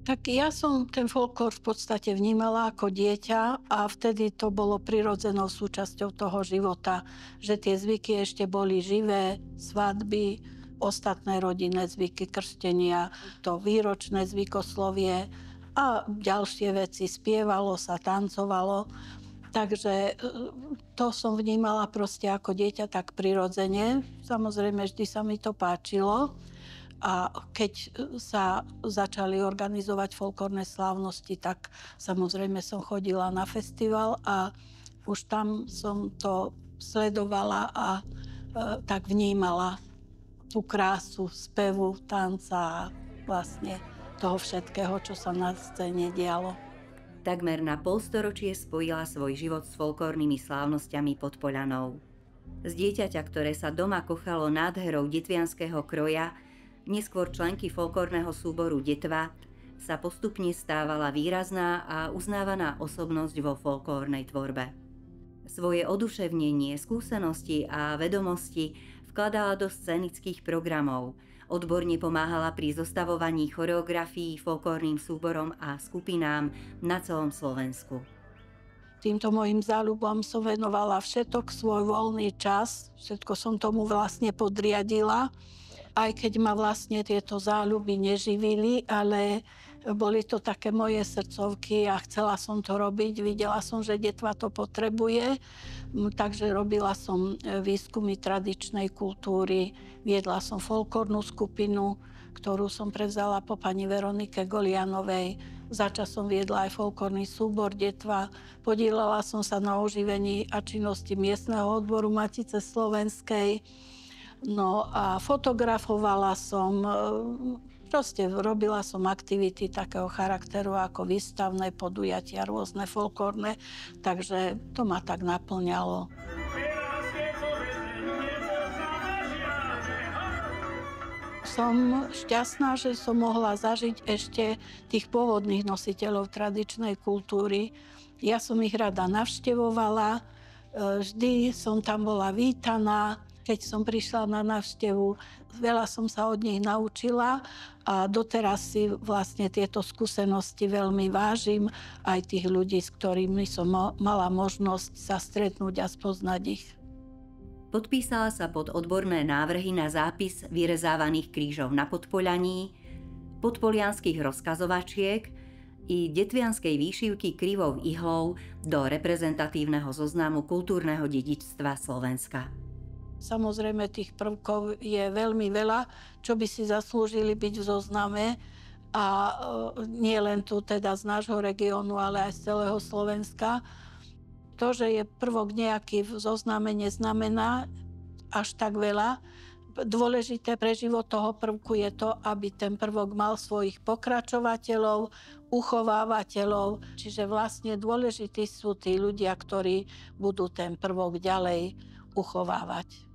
Tak ja som ten folklór v podstate vnímala ako dieťa a vtedy to bolo prirodzenou súčasťou toho života, že tie zvyky ešte boli živé, svadby, ostatné rodinné zvyky, krstenia, to výročné zvykoslovie a ďalšie veci. Spievalo sa, tancovalo. Takže to som vnímala proste ako dieťa tak prirodzene. Samozrejme, vždy sa mi to páčilo. A keď sa začali organizovať folklórne slávnosti, tak samozrejme som chodila na festival a už tam som to sledovala a tak vnímala tú krásu spevu, tanca a vlastne toho všetkého, čo sa na scéne dialo. Takmer na polstoročie spojila svoj život s folklórnymi slávnosťami pod Poľanou. Z dieťaťa, ktoré sa doma kochalo nádherou detvianskeho kroja, neskôr členky folklórneho súboru Detva, sa postupne stávala výrazná a uznávaná osobnosť vo folklórnej tvorbe. Svoje oduševnenie, skúsenosti a vedomosti vkladala do scenických programov, odborne pomáhala pri zostavovaní choreografií folklórnym súborom a skupinám na celom Slovensku. Týmto mojim záľubom som venovala všetok svoj voľný čas, všetko som tomu vlastne podriadila, aj keď ma vlastne tieto záľuby neživili, ale boli to také moje srdcovky a chcela som to robiť. Videla som, že Detva to potrebuje, takže robila som výskumy tradičnej kultúry, viedla som folklórnu skupinu, ktorú som prevzala po pani Veronike Golianovej. Začas som viedla aj folklórny súbor Detva, podieľala som sa na oživení a činnosti miestneho odboru Matice slovenskej. No a fotografovala som, proste robila som aktivity takého charakteru ako výstavné podujatia, rôzne folklórne, takže to ma tak naplňalo. Som šťastná, že som mohla zažiť ešte tých pôvodných nositeľov tradičnej kultúry. Ja som ich rada navštevovala, vždy som tam bola vítaná. Keď som prišla na návštevu, veľa som sa od nich naučila a doteraz si vlastne tieto skúsenosti veľmi vážim, aj tých ľudí, s ktorými som mala možnosť sa stretnúť a spoznať ich. Podpísala sa pod odborné návrhy na zápis vyrezávaných krížov na Podpoľaní, podpolianských rozkazovačiek i detvianskej výšivky krivou ihlou do reprezentatívneho zoznamu kultúrneho dedičstva Slovenska. Samozrejme, tých prvkov je veľmi veľa, čo by si zaslúžili byť v zozname a nie len tu teda z nášho regiónu, ale aj z celého Slovenska. To, že je prvok nejaký v zozname, neznamená až tak veľa. Dôležité pre život toho prvku je to, aby ten prvok mal svojich pokračovateľov, uchovávateľov, čiže vlastne dôležití sú tí ľudia, ktorí budú ten prvok ďalej uchovávať.